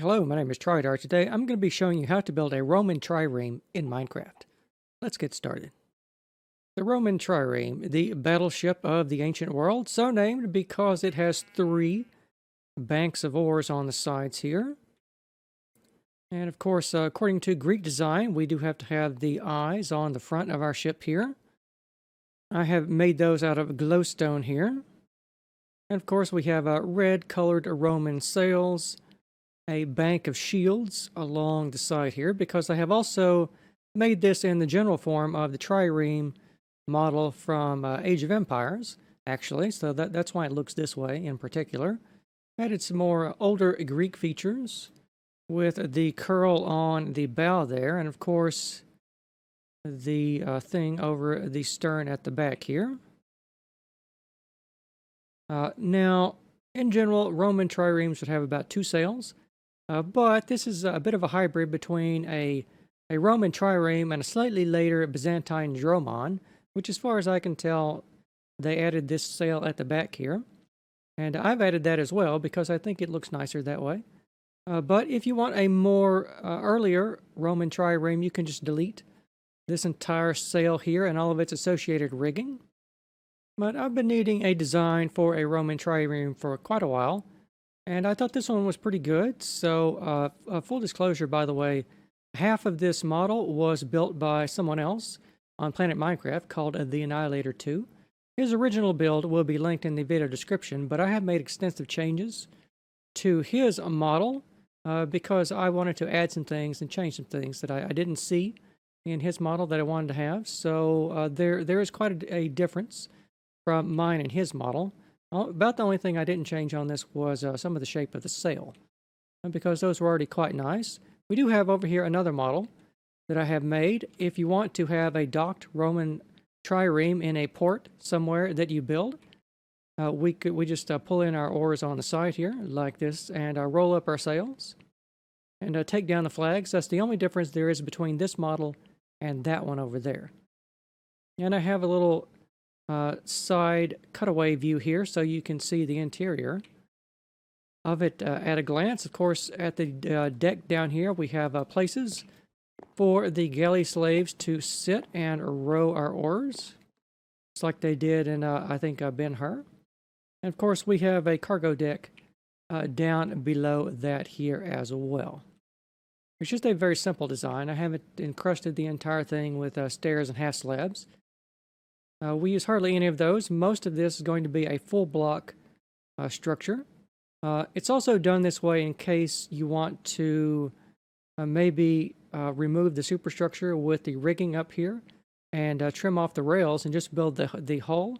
Hello, my name is Trydar. Today I'm going to be showing you how to build a Roman trireme in Minecraft. Let's get started. The Roman trireme, the battleship of the ancient world, so named because it has three banks of oars on the sides here. And of course, according to Greek design, we do have to have the eyes on the front of our ship here. I have made those out of glowstone here. And of course, we have red colored Roman sails, a bank of shields along the side here, because I have also made this in the general form of the trireme model from Age of Empires, actually, so that's why it looks this way in particular. Added some more older Greek features with the curl on the bow there, and of course the thing over the stern at the back here. Now, in general, Roman triremes would have about two sails. But this is a bit of a hybrid between a Roman trireme and a slightly later Byzantine dromon, which as far as I can tell, they added this sail at the back here. And I've added that as well because I think it looks nicer that way. But if you want a more earlier Roman trireme, you can just delete this entire sail here and all of its associated rigging. But I've been needing a design for a Roman trireme for quite a while. And I thought this one was pretty good. So, full disclosure, by the way, half of this model was built by someone else on Planet Minecraft called the Annihilator 2. His original build will be linked in the video description, but I have made extensive changes to his model because I wanted to add some things and change some things that I didn't see in his model that I wanted to have. So, there is quite a difference from mine and his model. About the only thing I didn't change on this was some of the shape of the sail, because those were already quite nice. We do have over here another model that I have made. If you want to have a docked Roman trireme in a port somewhere that you build, we just pull in our oars on the side here like this and roll up our sails and take down the flags. That's the only difference there is between this model and that one over there. And I have a little side cutaway view here so you can see the interior of it at a glance. Of course, at the deck down here we have places for the galley slaves to sit and row our oars. It's like they did in, I think, Ben-Hur. And of course we have a cargo deck down below that here as well. It's just a very simple design. I haven't encrusted the entire thing with stairs and half slabs. We use hardly any of those. Most of this is going to be a full block structure. It's also done this way in case you want to maybe remove the superstructure with the rigging up here and trim off the rails and just build the hull.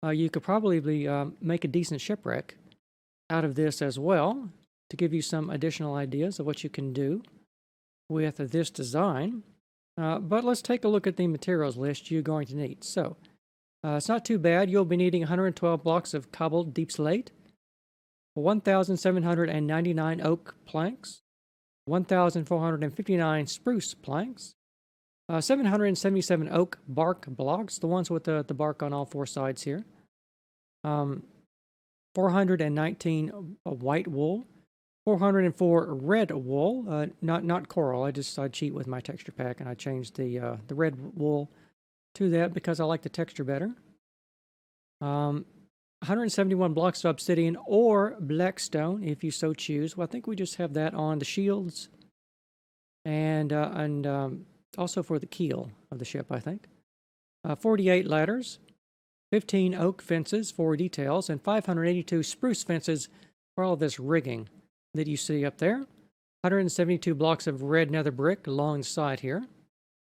You could probably make a decent shipwreck out of this as well to give you some additional ideas of what you can do with this design. But let's take a look at the materials list you're going to need. So, it's not too bad. You'll be needing 112 blocks of cobbled deep slate, 1,799 oak planks, 1,459 spruce planks, 777 oak bark blocks, the ones with the bark on all four sides here, 419 white wool, 404 red wool, not coral. I cheat with my texture pack and I changed the red wool to that because I like the texture better. 171 blocks of obsidian or blackstone if you so choose. Well, I think we just have that on the shields and also for the keel of the ship, I think. 48 ladders, 15 oak fences for details, and 582 spruce fences for all of this rigging that you see up there. 172 blocks of red nether brick along the side here.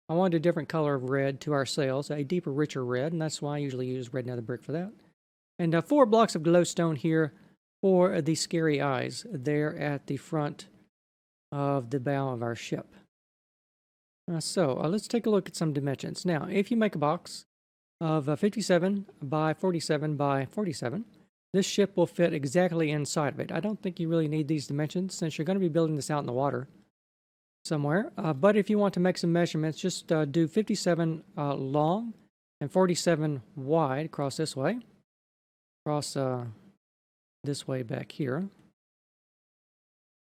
I wanted a different color of red to our sails, a deeper, richer red, and that's why I usually use red nether brick for that. And 4 blocks of glowstone here for the scary eyes there at the front of the bow of our ship. So let's take a look at some dimensions. Now, if you make a box of 57 by 47 by 47, this ship will fit exactly inside of it. I don't think you really need these dimensions since you're going to be building this out in the water somewhere. But if you want to make some measurements, just do 57 long and 47 wide across this way. Across this way back here.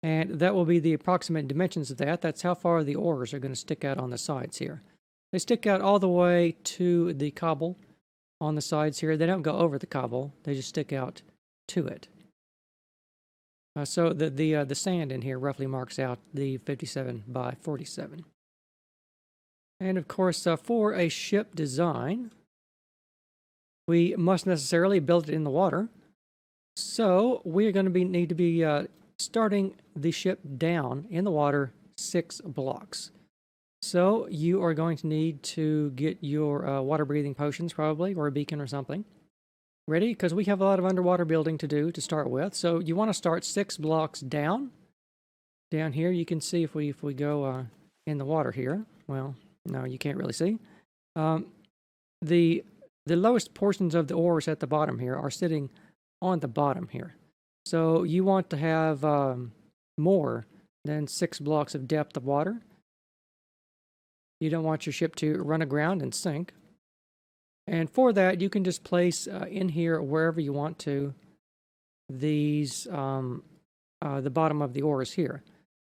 And that will be the approximate dimensions of that. That's how far the oars are going to stick out on the sides here. They stick out all the way to the cobble on the sides here. They don't go over the cobble. They just stick out to it. So the sand in here roughly marks out the 57 by 47. And of course, for a ship design, we must necessarily build it in the water. So we're going to need to be starting the ship down in the water 6 blocks. So you are going to need to get your water breathing potions probably, or a beacon or something ready, because we have a lot of underwater building to do to start with. So you want to start 6 blocks down. Down here you can see if we go in the water here. Well, no, you can't really see. The lowest portions of the oars at the bottom here are sitting on the bottom here. So you want to have more than 6 blocks of depth of water. You don't want your ship to run aground and sink. And for that, you can just place in here, wherever you want to, these, the bottom of the oars here.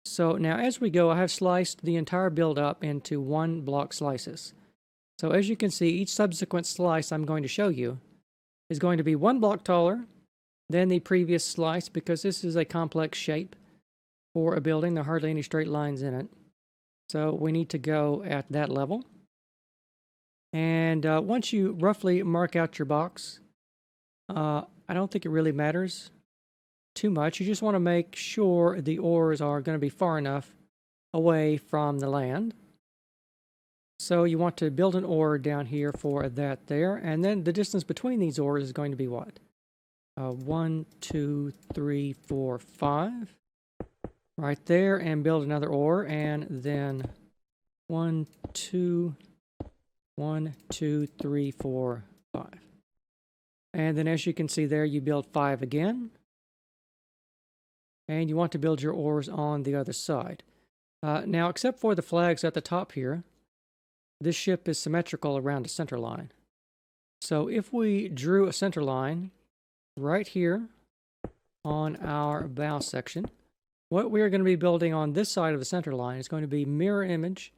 So now as we go, I have sliced the entire build up into 1 block slices. So as you can see, each subsequent slice I'm going to show you is going to be 1 block taller than the previous slice, because this is a complex shape for a building. There are hardly any straight lines in it. So we need to go at that level. And once you roughly mark out your box, I don't think it really matters too much. You just want to make sure the oars are going to be far enough away from the land. So you want to build an oar down here for that there. And then the distance between these oars is going to be what? 1, 2, 3, 4, 5. Right there, and build another oar, and then 1, 2, 3, 4, 5. And then as you can see there, you build 5 again. And you want to build your oars on the other side. Now, except for the flags at the top here, this ship is symmetrical around a center line. So if we drew a center line right here on our bow section, what we are going to be building on this side of the center line is going to be mirror image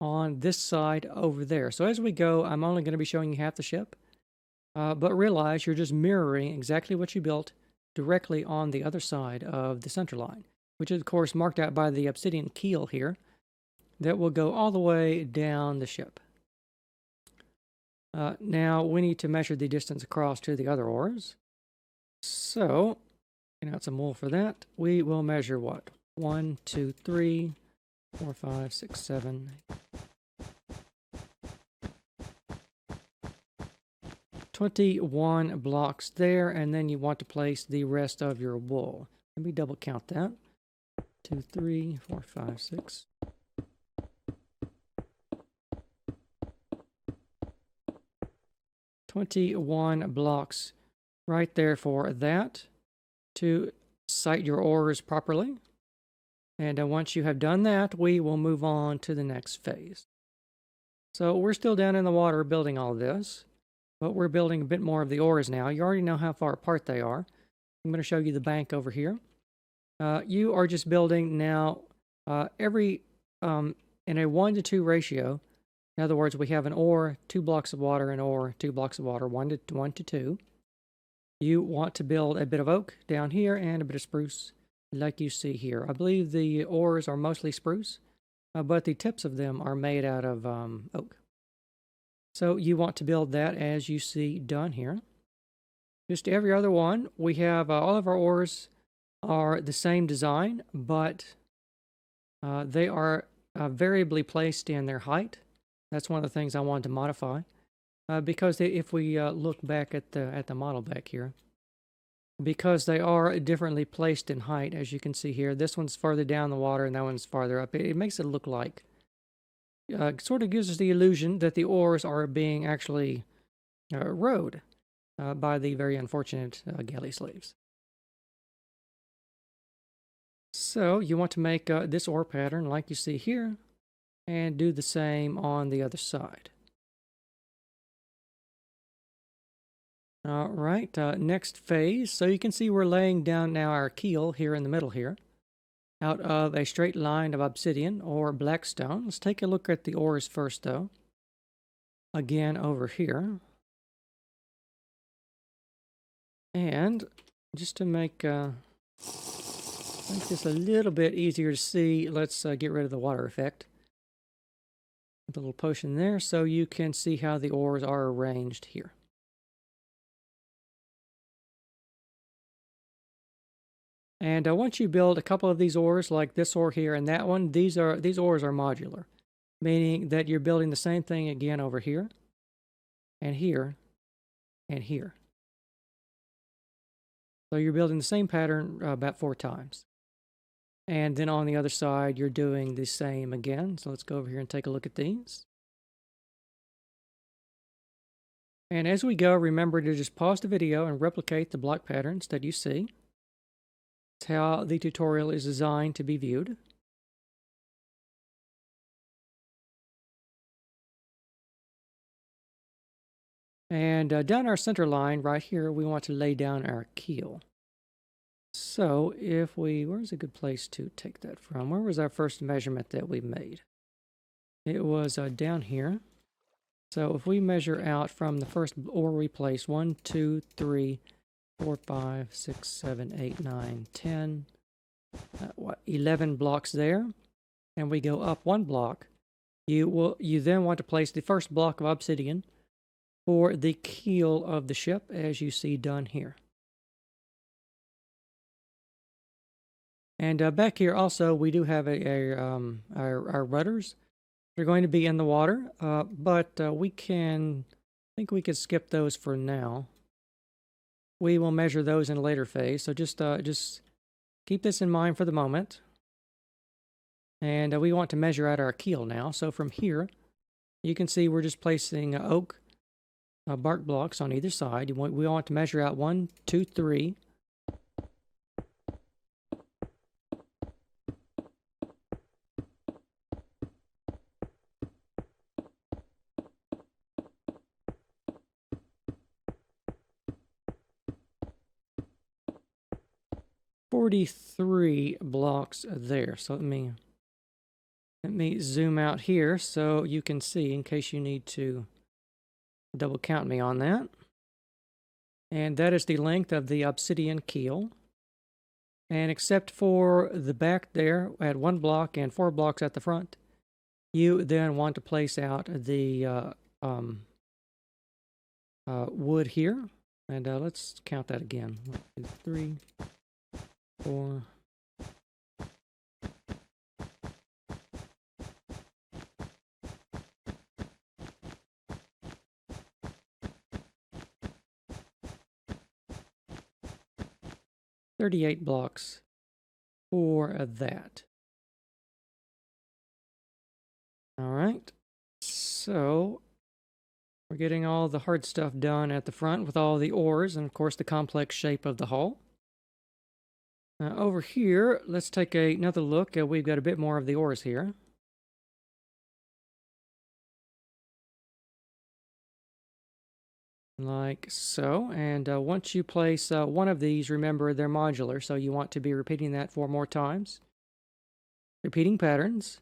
on this side over there. So as we go, I'm only going to be showing you half the ship, but realize you're just mirroring exactly what you built directly on the other side of the center line, which is of course marked out by the obsidian keel here that will go all the way down the ship. Now we need to measure the distance across to the other oars. So out some wool for that. We will measure what? 1, 2, 3, 4, 5, 6, 7. 21 blocks there, and then you want to place the rest of your wool. Let me double count that. 2, 3, 4, 5, 6. 21 blocks right there for that, to sight your oars properly. And once you have done that, we will move on to the next phase. So we're still down in the water building all this, but we're building a bit more of the oars now. You already know how far apart they are. I'm going to show you the bank over here. You are just building now in a 1 to 2 ratio. In other words, we have an oar, 2 blocks of water, an oar, 2 blocks of water, 1 to 2. You want to build a bit of oak down here and a bit of spruce, like you see here. I believe the oars are mostly spruce, but the tips of them are made out of oak. So you want to build that as you see done here. Just every other one, we have all of our oars are the same design, but they are variably placed in their height. That's one of the things I wanted to modify. Because if we look back at the model back here, because they are differently placed in height, as you can see here, this one's further down the water and that one's farther up. It makes it look like, sort of gives us the illusion that the oars are being actually rowed by the very unfortunate galley slaves. So you want to make this oar pattern like you see here, and do the same on the other side. All right, next phase. So you can see we're laying down now our keel here in the middle here. out of a straight line of obsidian or black stone. Let's take a look at the ores first, though. Again, over here. And just to make this a little bit easier to see, let's get rid of the water effect. The little potion there, so you can see how the ores are arranged here. And once you build a couple of these ores, like this ore here and that one, these ores are modular, meaning that you're building the same thing again over here, and here, and here. So you're building the same pattern about 4 times. And then on the other side, you're doing the same again. So let's go over here and take a look at these. And as we go, remember to just pause the video and replicate the block patterns that you see. That's how the tutorial is designed to be viewed. And down our center line right here, we want to lay down our keel. So if we, where's a good place to take that from? Where was our first measurement that we made? It was down here. So if we measure out from the first ore we place, 1, 2, 3, 4, 5, 6, 7, 8, 9, 10, 11 blocks there, and we go up 1 block, you then want to place the first block of obsidian for the keel of the ship, as you see done here. And back here also, we do have our rudders. They're going to be in the water, but I think we could skip those for now. We will measure those in a later phase, so just keep this in mind for the moment. And we want to measure out our keel now. So from here, you can see we're just placing oak bark blocks on either side. We want to measure out 1, 2, 3. .43 blocks there. So let me zoom out here so you can see, in case you need to double count me on that. And that is the length of the obsidian keel. And except for the back there at 1 block and 4 blocks at the front, you then want to place out the wood here. And let's count that again. 1, 2, 3, 4. .38 blocks for that. All right. So we're getting all the hard stuff done at the front with all the ores and, of course, the complex shape of the hull. Over here, let's take another look. We've got a bit more of the ores here. Like so. And once you place one of these, remember they're modular, so you want to be repeating that 4 more times. Repeating patterns.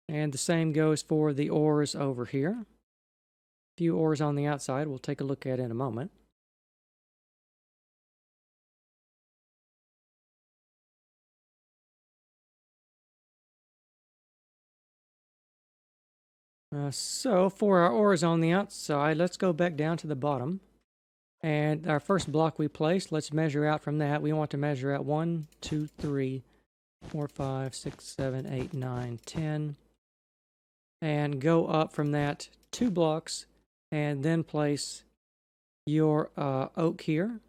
And the same goes for the ores over here. A few ores on the outside we'll take a look at in a moment. So for our ores on the outside, let's go back down to the bottom. And our first block we placed, let's measure out from that. We want to measure out 1, 2, 3, 4, 5, 6, 7, 8, 9, 10. And go up from that 2 blocks and then place your oak here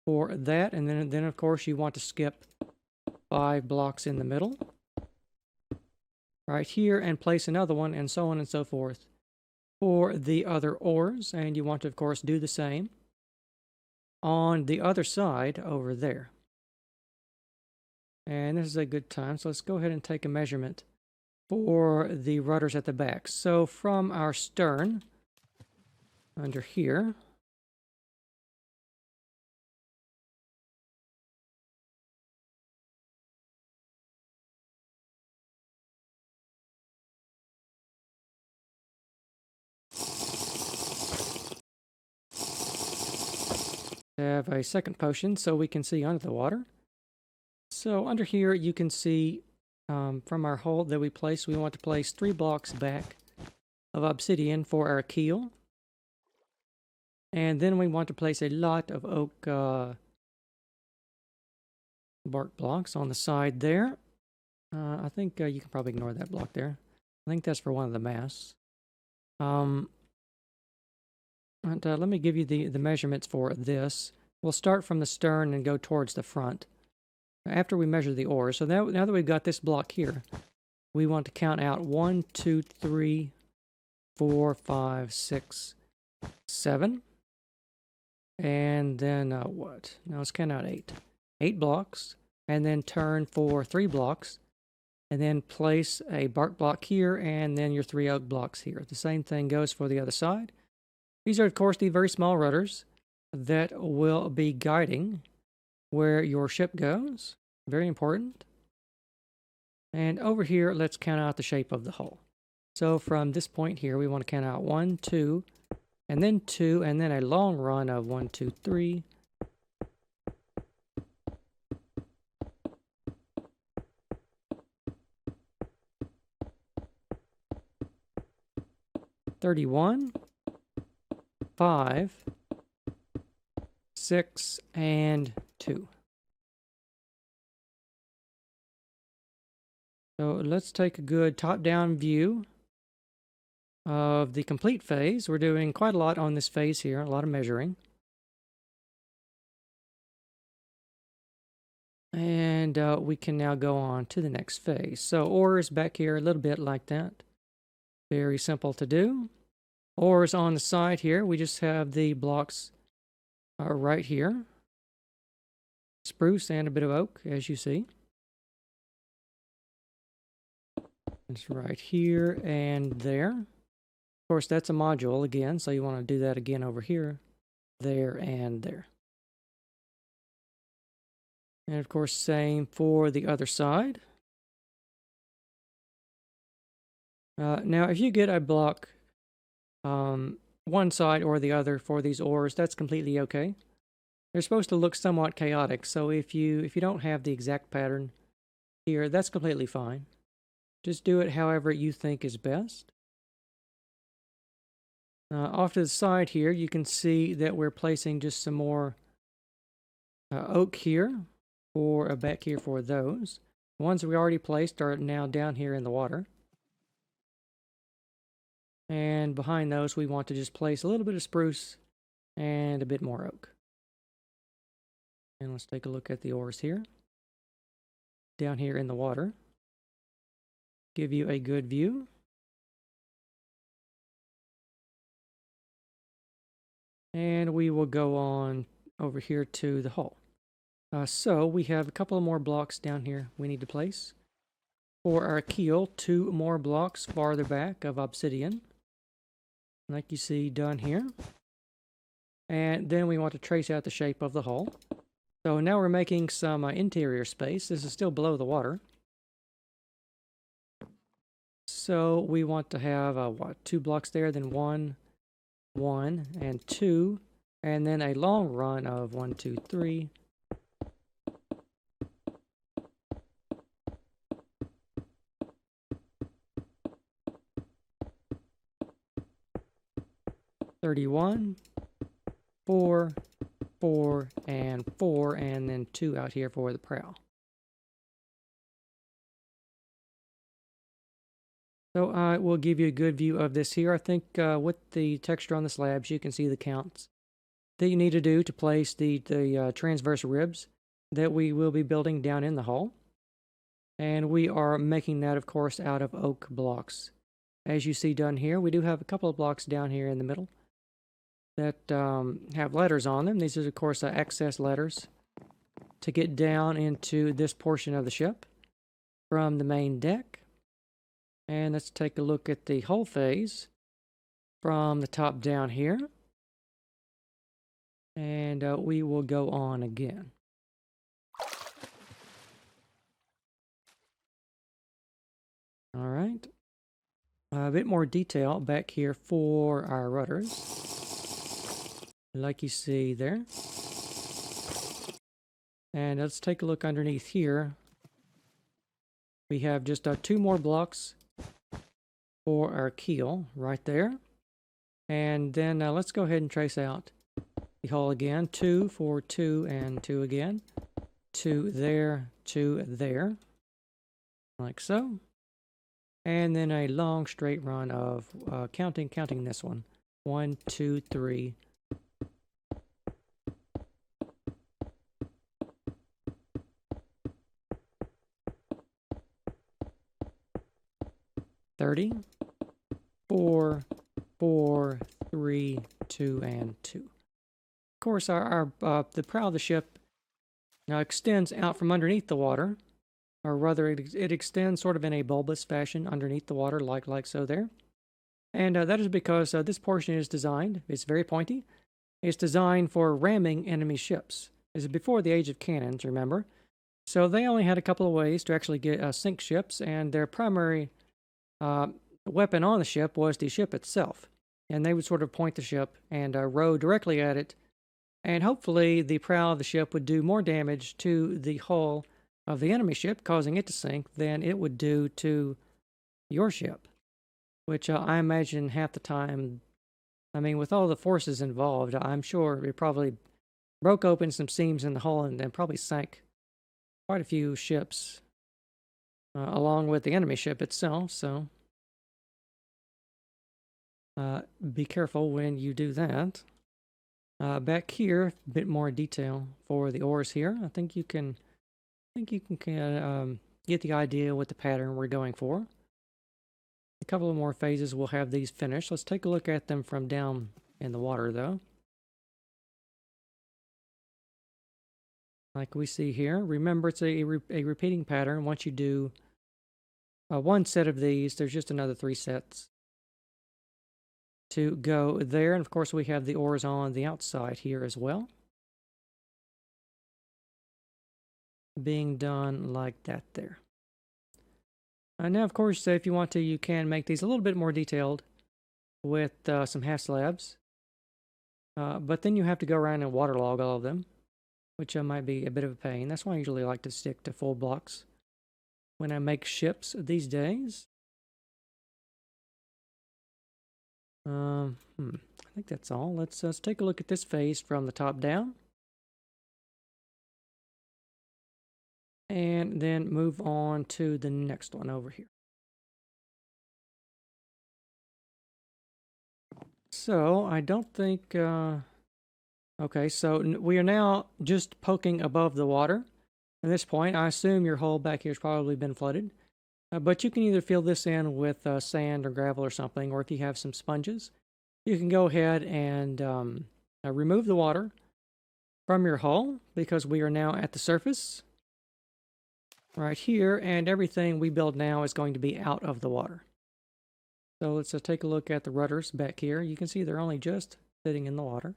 for that. And then of course you want to skip 5 blocks in the middle. Right here, and place another one, and so on and so forth for the other ores. And you want to, of course, do the same on the other side over there. And this is a good time, so let's go ahead and take a measurement for the rudders at the back. So from our stern, under here, Have a second potion so we can see under the water. So under here you can see from our hole that we placed, we want to place 3 blocks back of obsidian for our keel. And then we want to place a lot of oak bark blocks on the side there. I think you can probably ignore that block there. I think that's for one of the masts. And, let me give you the measurements for this. We'll start from the stern and go towards the front after we measure the oars. So now that we've got this block here, we want to count out 1, 2, 3, 4, 5, 6, 7. And then what? Now let's count out 8. 8 blocks. And then turn for 3 blocks. And then place a bark block here and then your 3 oak blocks here. The same thing goes for the other side. These are, of course, the very small rudders that will be guiding where your ship goes. Very important. And over here, let's count out the shape of the hull. So from this point here, we want to count out 1, 2, and then 2, and then a long run of 1, 2, 3. $31, 5, 6, and 2. So let's take a good top-down view of the complete phase. We're doing quite a lot on this phase here, a lot of measuring. And we can now go on to the next phase. So oars back here a little bit like that. Very simple to do. Oars on the side here, we just have the blocks right here. Spruce and a bit of oak, as you see. It's right here and there. Of course, that's a module again, so you want to do that again over here, there, and there. And of course, same for the other side. Now, if you get a block one side or the other for these oars, that's completely okay. They're supposed to look somewhat chaotic, so if you don't have the exact pattern here, that's completely fine. Just do it however you think is best. Off to the side here, you can see that we're placing just some more oak here, or back here for those. The ones that we already placed are now down here in the water. And behind those, we want to just place a little bit of spruce and a bit more oak. And let's take a look at the oars here. Down here in the water. Give you a good view. And we will go on over here to the hull. So we have a couple of more blocks down here we need to place. For our keel, 2 more blocks farther back of obsidian, like you see done here. And then we want to trace out the shape of the hull. So now we're making some interior space. This is still below the water. So we want to have, 2 blocks there, then 1, 1, and 2, and then a long run of 1, 2, 3. $31, 4, 4, and 4, and then 2 out here for the prow. So I will give you a good view of this here. I think with the texture on the slabs, you can see the counts that you need to do to place the transverse ribs that we will be building down in the hull. And we are making that, of course, out of oak blocks. As you see done here, we do have a couple of blocks down here in the middle that have letters on them. These are, of course, access letters to get down into this portion of the ship from the main deck. And let's take a look at the hull phase from the top down here. And we will go on again. All right. A bit more detail back here for our rudders, like you see there. And let's take a look underneath here. We have just 2 more blocks for our keel right there. And then let's go ahead and trace out the hull again. 2 for 2 and 2 again. 2 there, 2 there. Like so. And then a long straight run of counting this one. 1, 2, 3. $30, 4, 4, 3, 2, and 2. Of course, the prow of the ship extends out from underneath the water, or rather, it extends sort of in a bulbous fashion underneath the water, like so there. And that is because this portion is designed. It's very pointy. It's designed for ramming enemy ships. This is before the age of cannons, remember? So they only had a couple of ways to actually get sink ships, and their primary weapon on the ship was the ship itself. And they would sort of point the ship and row directly at it. And hopefully the prow of the ship would do more damage to the hull of the enemy ship, causing it to sink, than it would do to your ship. Which I imagine half the time, I mean, with all the forces involved, I'm sure it probably broke open some seams in the hull and probably sank quite a few ships along with the enemy ship itself. So be careful when you do that. Back here, a bit more detail for the oars here. I think you can get the idea what the pattern we're going for. A couple of more phases will have these finished. Let's take a look at them from down in the water, though. Like we see here. Remember, it's a repeating pattern. Once you do one set of these, there's just another 3 sets to go there. And of course, we have the oars on the outside here as well, being done like that there. Now, of course, if you want to, you can make these a little bit more detailed with some half slabs. But then you have to go around and waterlog all of them, which might be a bit of a pain. That's why I usually like to stick to full blocks when I make ships these days. I think that's all. Let's take a look at this phase from the top down. And then move on to the next one over here. So, I don't think... okay, so we are now just poking above the water. At this point, I assume your hull back here has probably been flooded. But you can either fill this in with sand or gravel or something, or if you have some sponges, you can go ahead and remove the water from your hull, because we are now at the surface right here, and everything we build now is going to be out of the water. So let's take a look at the rudders back here. You can see they're only just sitting in the water.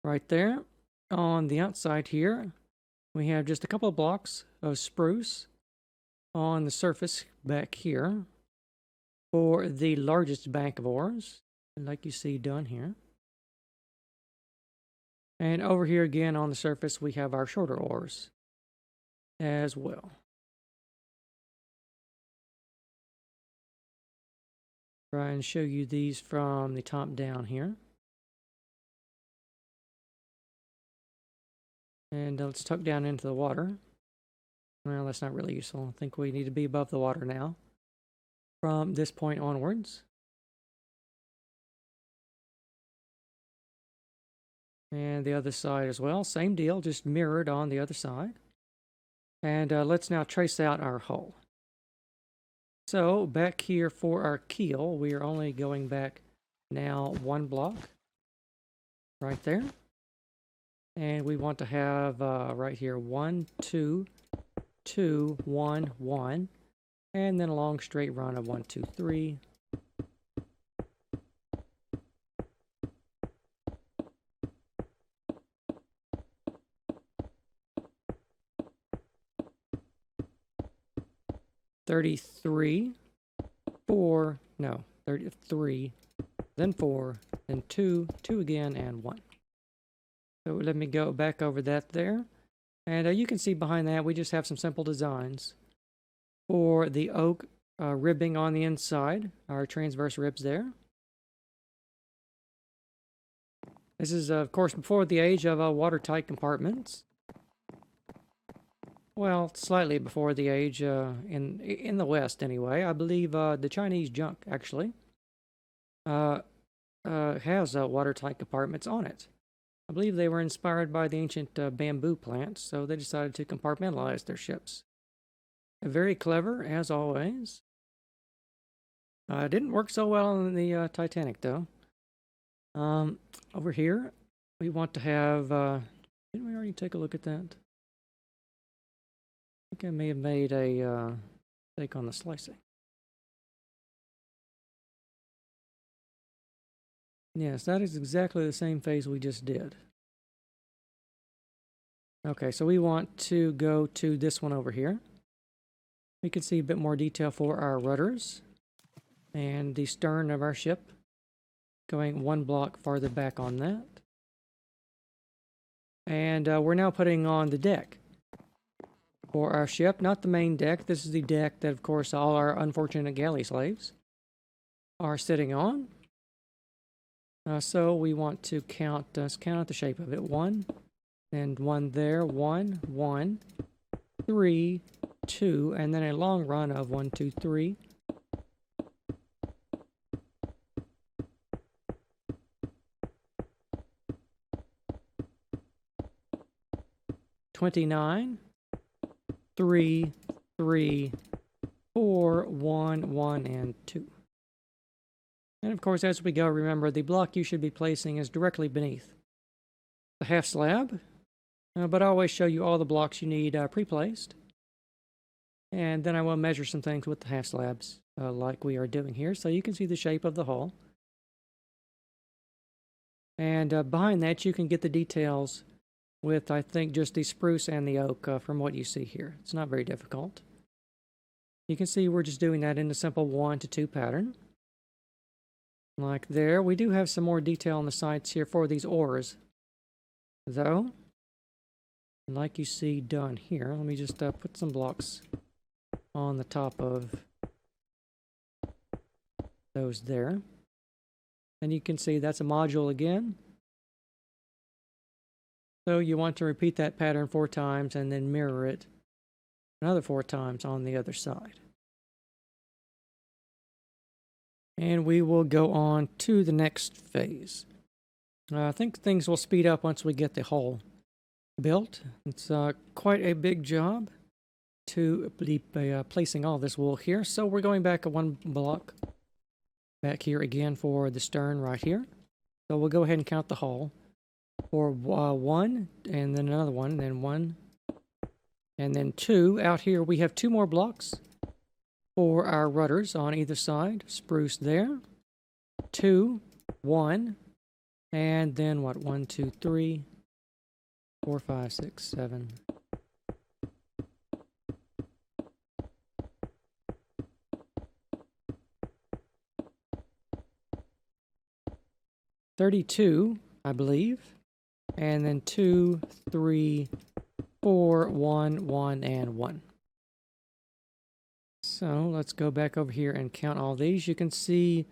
Right there. On the outside here, we have just a couple of blocks of spruce on the surface back here for the largest bank of oars, like you see done here. And over here again on the surface, we have our shorter oars as well. Try and show you these from the top down here. And let's tuck down into the water. Well, that's not really useful. I think we need to be above the water now from this point onwards. And the other side as well. Same deal, just mirrored on the other side. And let's now trace out our hull. So back here for our keel, we are only going back now 1 block right there. And we want to have right here 1, 2, 2, 1, 1. And then a long straight run of 1, 2, 3. $33, 4, no, 33, then 4, then 2, 2 again, and 1. So let me go back over that there. And you can see behind that we just have some simple designs for the oak ribbing on the inside, our transverse ribs there. This is, of course, before the age of watertight compartments. Well, slightly before the age in the West, anyway. I believe the Chinese junk actually has watertight compartments on it. I believe they were inspired by the ancient bamboo plants, so they decided to compartmentalize their ships. Very clever, as always. It didn't work so well in the Titanic, though. Over here, we want to have... didn't we already take a look at that? I think I may have made a mistake on the slicing. Yes, that is exactly the same phase we just did. Okay, so we want to go to this one over here. We can see a bit more detail for our rudders and the stern of our ship, going one block farther back on that. And we're now putting on the deck for our ship, not the main deck. This is the deck that, of course, all our unfortunate galley slaves are sitting on. So we want to count out the shape of it. 1, and 1 there. 1, 1, 3, 2, and then a long run of 1, 2, 3. $29, 3, 3, 4, 1, 1, and 2. And of course, as we go, remember the block you should be placing is directly beneath the half slab, but I always show you all the blocks you need pre-placed. And then I will measure some things with the half slabs like we are doing here, so you can see the shape of the hull. And behind that, you can get the details with, I think, just the spruce and the oak from what you see here. It's not very difficult. You can see we're just doing that in a simple 1 to 2 pattern. Like there. We do have some more detail on the sides here for these oars, though. Like you see done here. Let me just put some blocks on the top of those there. And you can see that's a module again. So you want to repeat that pattern 4 times and then mirror it another 4 times on the other side. And we will go on to the next phase. I think things will speed up once we get the hull built. It's quite a big job to be placing all this wool here. So we're going back 1 block back here again for the stern right here. So we'll go ahead and count the hull for 1, and then another 1, and then 1, and then 2. Out here we have 2 more blocks for our rudders on either side. Spruce there. 2, 1, and then what? 1, 2, 3, 4, 5, 6, 7. $32, I believe. And then 2, 3, 4, 1, 1, and 1. So let's go back over here and count all these. You can see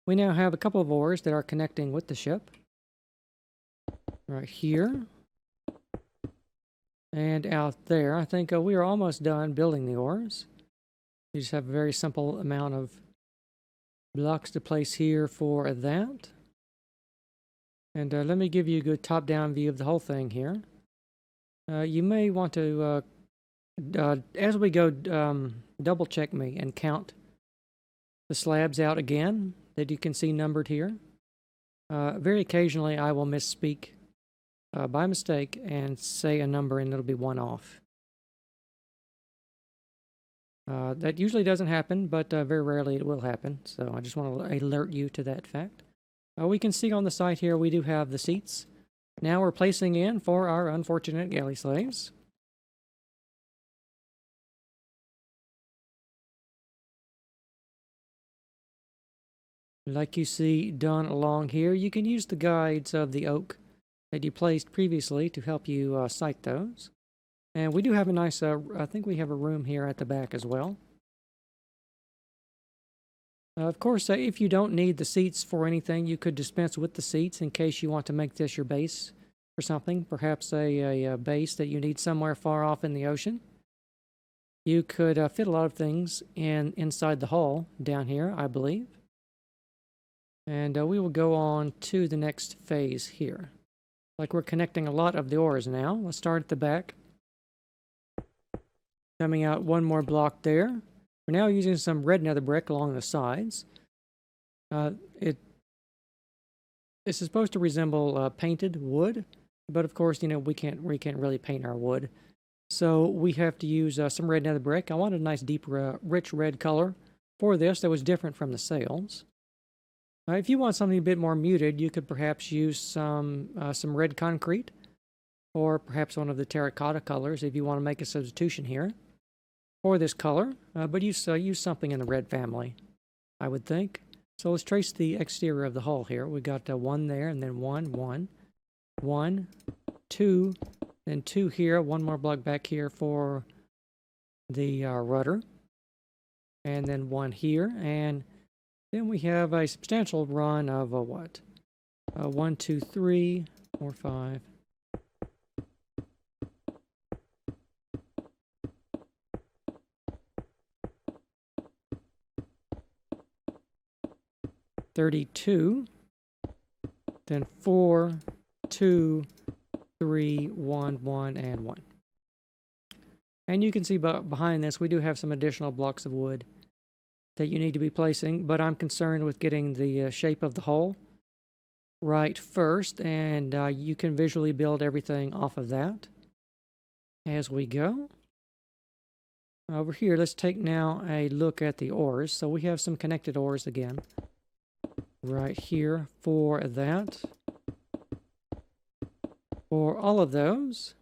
we now have a couple of oars that are connecting with the ship. Right here. And out there. I think we are almost done building the oars. You just have a very simple amount of blocks to place here for that. And let me give you a good top-down view of the whole thing here. You may want to, as we go, double-check me and count the slabs out again that you can see numbered here. Very occasionally, I will misspeak by mistake and say a number and it'll be 1 off. That usually doesn't happen, but very rarely it will happen. So I just want to alert you to that fact. We can see on the side here we do have the seats. Now we're placing in for our unfortunate galley slaves. Like you see done along here, you can use the guides of the oak that you placed previously to help you sight those. And we do have a nice, I think we have a room here at the back as well. Of course, if you don't need the seats for anything, you could dispense with the seats in case you want to make this your base for something. Perhaps a base that you need somewhere far off in the ocean. You could fit a lot of things inside the hull down here, I believe. And we will go on to the next phase here. Like we're connecting a lot of the oars now. Let's start at the back. Coming out one more block there. We're now using some red nether brick along the sides. This is supposed to resemble painted wood, but of course, you know, we can't really paint our wood. So we have to use some red nether brick. I wanted a nice deep, rich red color for this that was different from the sails. If you want something a bit more muted, you could perhaps use some red concrete, or perhaps one of the terracotta colors if you want to make a substitution here for this color. But use something in the red family, I would think. So let's trace the exterior of the hull here. We got one there, and then one, two, then two here. One more block back here for the rudder, and then one here, and then we have a substantial run of what? 1, 2, 3, 4, 5. $32, then 4, 2, 3, 1, 1, and 1. And you can see behind this, we do have some additional blocks of wood that you need to be placing, but I'm concerned with getting the shape of the hull right first, and you can visually build everything off of that as we go. Over here, let's take now a look at the oars. So we have some connected oars again right here for that. For all of those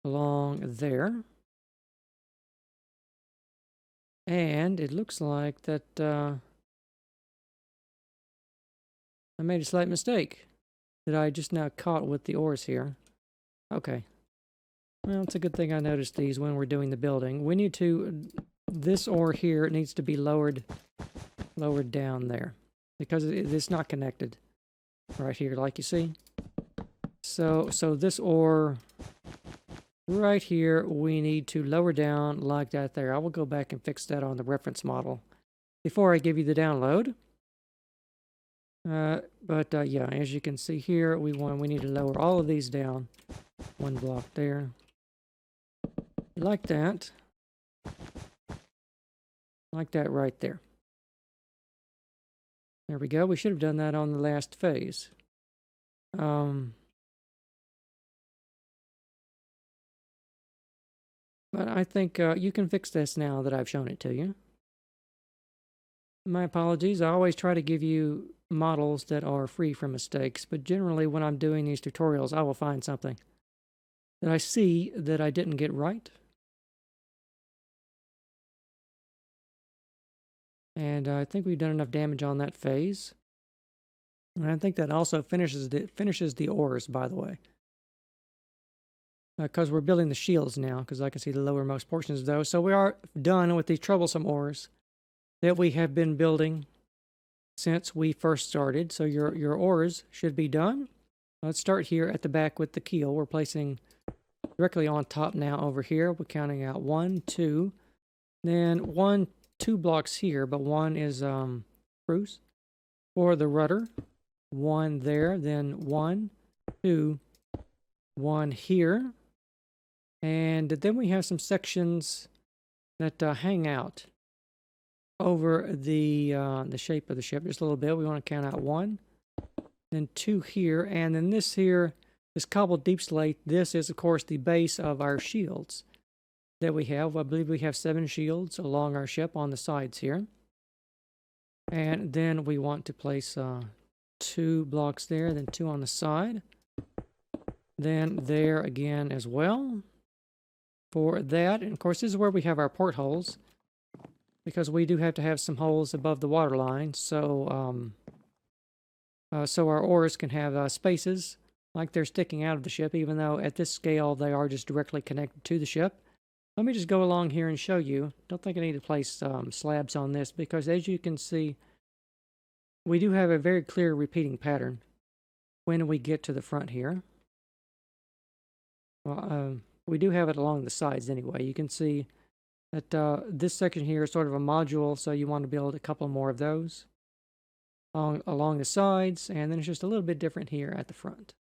along there. And it looks like that I made a slight mistake that I just now caught with the oars here. Okay. Well, it's a good thing I noticed these when we're doing the building. We need to, this oar here needs to be lowered down there because it's not connected right here, like you see. So this oar right here, we need to lower down like that there. I will go back and fix that on the reference model before I give you the download. Yeah, as you can see here, we need to lower all of these down. One block there. Like that. Like that right there. There we go. We should have done that on the last phase. But I think you can fix this now that I've shown it to you. My apologies. I always try to give you models that are free from mistakes, but generally when I'm doing these tutorials, I will find something that I see that I didn't get right. And I think we've done enough damage on that phase. And I think that also finishes the oars, by the way. Because we're building the shields now, because I can see the lowermost portions of those. So we are done with these troublesome oars that we have been building since we first started. So your oars should be done. Let's start here at the back with the keel. We're placing directly on top now over here. We're counting out 1, 2, then 2 blocks here, but one is spruce. For the rudder, 1 there, then 1, 2, 1 here. And then we have some sections that hang out over the shape of the ship just a little bit. We want to count out 1, then 2 here, and then this here, this cobbled deep slate. This is, of course, the base of our shields that we have. I believe we have 7 shields along our ship on the sides here. And then we want to place 2 blocks there, then 2 on the side. Then there again as well. For that, and of course this is where we have our portholes, because we do have to have some holes above the water line, so so our oars can have spaces like they're sticking out of the ship, even though at this scale they are just directly connected to the ship. Let me just go along here and show you. Don't think I need to place slabs on this because as you can see, we do have a very clear repeating pattern when we get to the front here. Well, we do have it along the sides anyway. You can see that this section here is sort of a module, so you want to build a couple more of those along the sides, and then it's just a little bit different here at the front.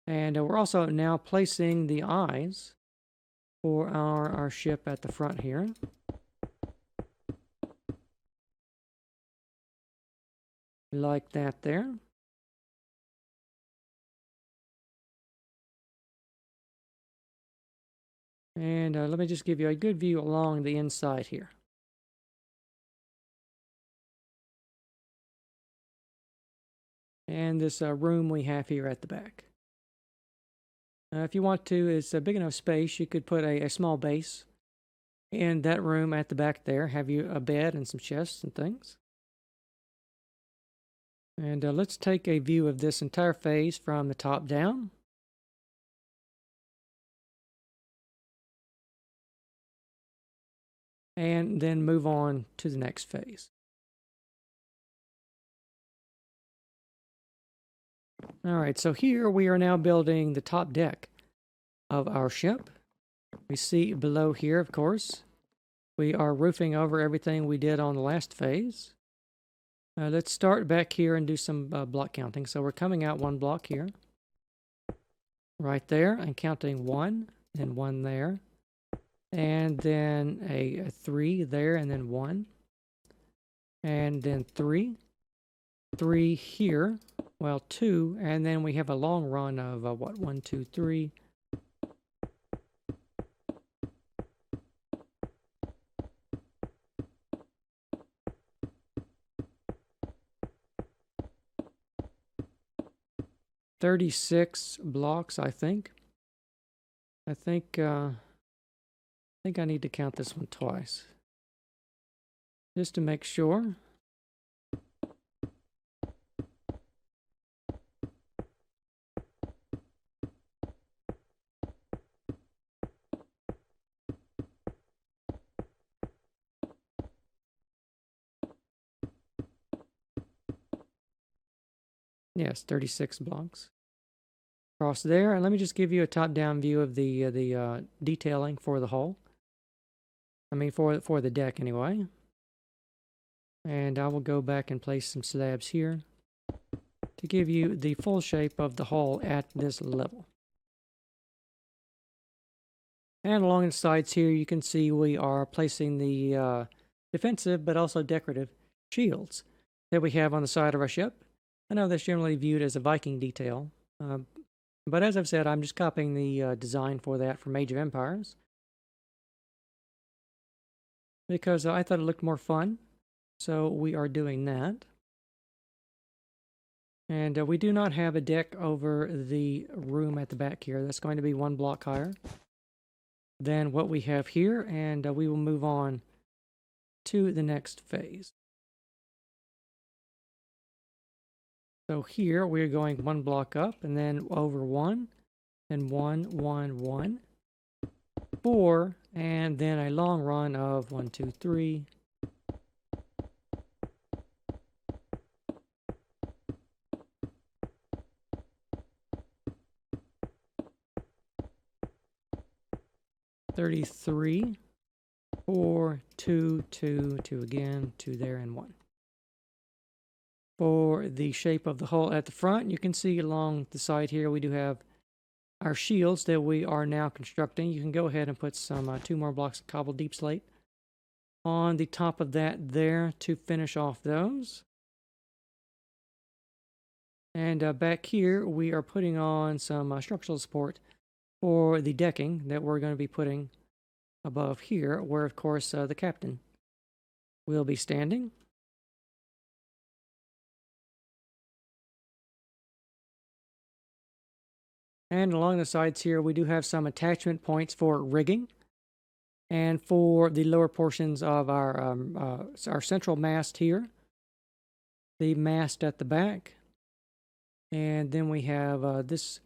And we're also now placing the eyes for our ship at the front here. Like that there. And let me just give you a good view along the inside here. And this room we have here at the back. If you want to, it's a big enough space, you could put a small base in that room at the back there. Have you a bed and some chests and things. And let's take a view of this entire phase from the top down. And then move on to the next phase. All right, so here we are now building the top deck of our ship. We see below here, of course, we are roofing over everything we did on the last phase. Let's start back here and do some block counting. So we're coming out one block here, right there, and counting one, and one there, and then a 3 there, and then 1, and then 3 here, well 2, and then we have a long run of what, 1, 2, 3. "36 blocks, I think. I think I need to count this one twice, just to make sure. Yes, 36 blocks across there. And let me just give you a top-down view of the detailing for the hull. I mean, for the deck anyway. And I will go back and place some slabs here to give you the full shape of the hull at this level. And along the sides here, you can see we are placing the defensive but also decorative shields that we have on the side of our ship. I know that's generally viewed as a Viking detail, but as I've said, I'm just copying the design for that from Age of Empires, because I thought it looked more fun, so we are doing that. And we do not have a deck over the room at the back here. That's going to be one block higher than what we have here, and we will move on to the next phase. So here we're going one block up and then over 1, and 1, 1, 1, 4, and then a long run of 1, 2, 3. "33, 4, 2, 2, 2 again, 2 there, and 1. For the shape of the hull at the front, you can see along the side here we do have our shields that we are now constructing. You can go ahead and put some 2 more blocks of cobbled deep slate on the top of that there to finish off those. And back here we are putting on some structural support for the decking that we're going to be putting above here, where of course the captain will be standing. And along the sides here, we do have some attachment points for rigging. And for the lower portions of our central mast here, the mast at the back, And then we have this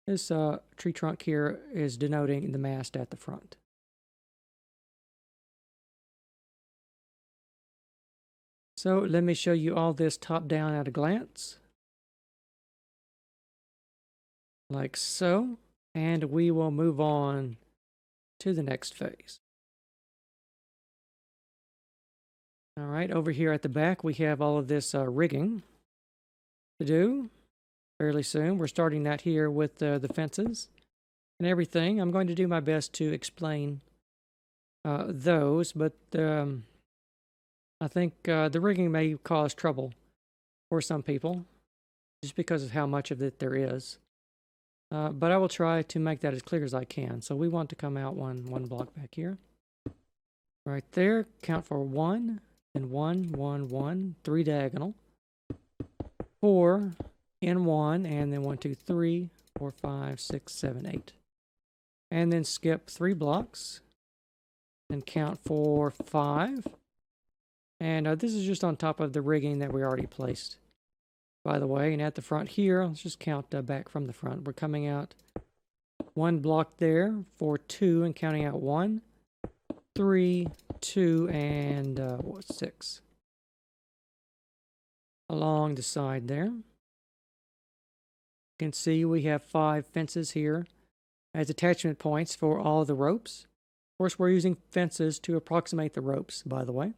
tree trunk here is denoting the mast at the front. So let me show you all this top down at a glance. Like so. And we will move on to the next phase. All right, over here at the back, we have all of this rigging to do fairly soon. We're starting that here with the fences and everything. I'm going to do my best to explain those, but I think the rigging may cause trouble for some people just because of how much of it there is. But I will try to make that as clear as I can. So we want to come out one block back here. Right there, count for 1, and 1, 1, 1, 3 diagonal. 4 in 1, and then 1, 2, 3, 4, 5, 6, 7, 8. And then skip 3 blocks and count for 5. And this is just on top of the rigging that we already placed, by the way. And at the front here, let's just count back from the front. We're coming out 1 block there for 2 and counting out 1, 3, 2, and 6 along the side there. You can see we have 5 fences here as attachment points for all the ropes. Of course, we're using fences to approximate the ropes, by the way.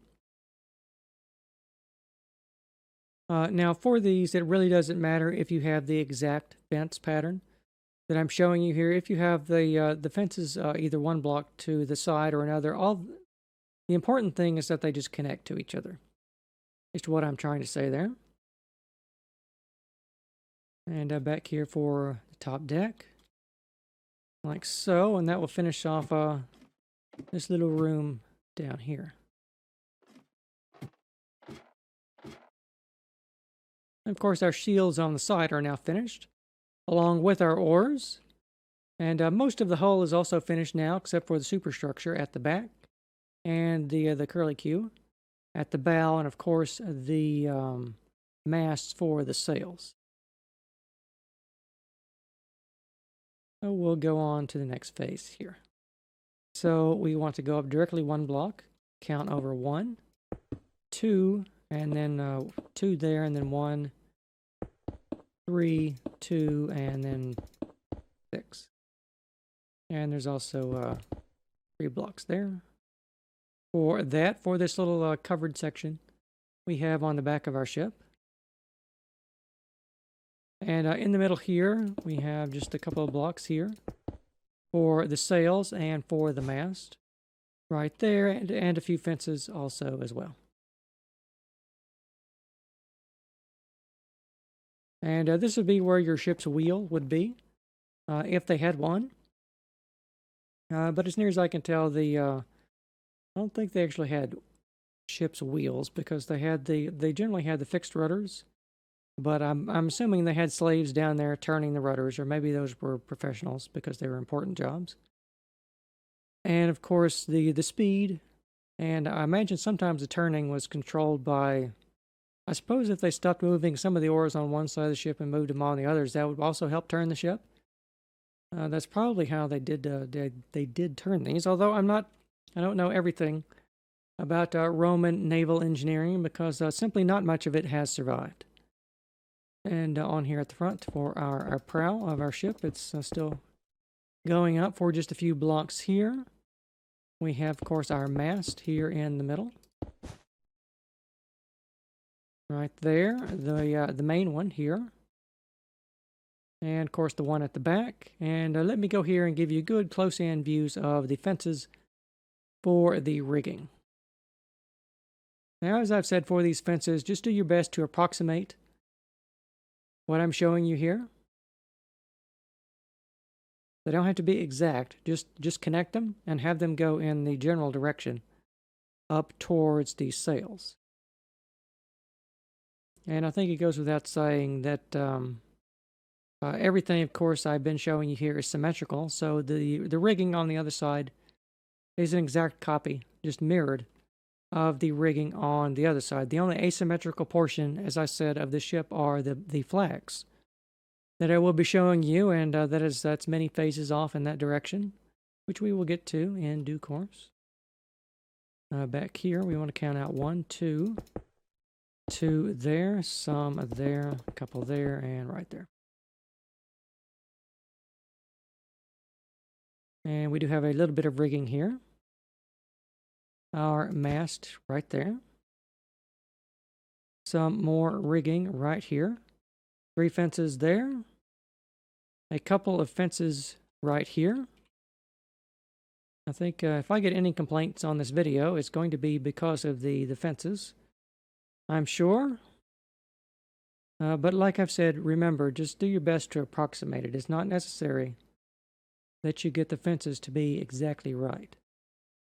Now for these, it really doesn't matter if you have the exact fence pattern that I'm showing you here. If you have the fences either 1 block to the side or another, the important thing is that they just connect to each other. Is what I'm trying to say there. And back here for the top deck, like so, and that will finish off this little room down here. And of course, our shields on the side are now finished, along with our oars. And most of the hull is also finished now, except for the superstructure at the back and the curlicue at the bow, and of course the masts for the sails. So we'll go on to the next phase here. So we want to go up directly 1 block, count over 1, 2, and then 2 there, and then 1, 3, 2, and then 6. And there's also 3 blocks there. For this little covered section we have on the back of our ship. And in the middle here, we have just a couple of blocks here for the sails and for the mast. Right there, and a few fences also as well. And this would be where your ship's wheel would be, if they had one. But as near as I can tell, I don't think they actually had ship's wheels, because they generally had the fixed rudders. But I'm assuming they had slaves down there turning the rudders, or maybe those were professionals because they were important jobs. And of course the speed, and I imagine sometimes the turning was controlled by, I suppose if they stopped moving some of the oars on one side of the ship and moved them on the others, that would also help turn the ship. That's probably how they did turn these, although I don't know everything about Roman naval engineering, because simply not much of it has survived. And on here at the front for our prow of our ship, it's still going up for just a few blocks here. We have, of course, our mast here in the middle. Right there, the main one here. And, of course, the one at the back. And let me go here and give you good close-in views of the fences for the rigging. Now, as I've said for these fences, just do your best to approximate what I'm showing you here. They don't have to be exact. Just connect them and have them go in the general direction up towards the sails. And I think it goes without saying that everything, of course, I've been showing you here is symmetrical. So the rigging on the other side is an exact copy, just mirrored, of the rigging on the other side. The only asymmetrical portion, as I said, of the ship are the flags that I will be showing you, and that's many phases off in that direction, which we will get to in due course. Back here, we want to count out 1, 2, 2 there, some there, a couple there, and right there. And we do have a little bit of rigging here. Our mast right there. Some more rigging right here. 3 fences there. A couple of fences right here. I think if I get any complaints on this video, it's going to be because of the fences, I'm sure. But like I've said, remember, just do your best to approximate it. It's not necessary that you get the fences to be exactly right.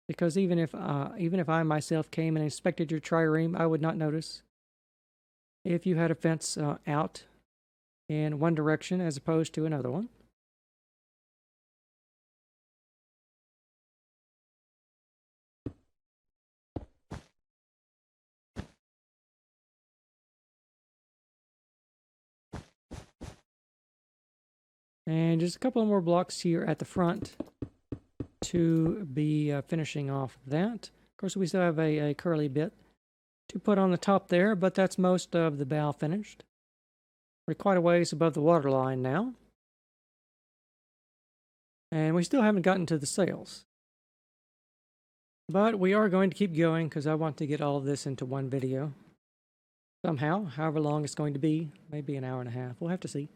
Because even if I myself came and inspected your trireme, I would not notice if you had a fence out in one direction as opposed to another one. And just a couple more blocks here at the front to be finishing off that. Of course, we still have a curly bit to put on the top there, but that's most of the bow finished. We're quite a ways above the water line now. And we still haven't gotten to the sails. But we are going to keep going because I want to get all of this into one video. Somehow, however long it's going to be, maybe an hour and a half. We'll have to see.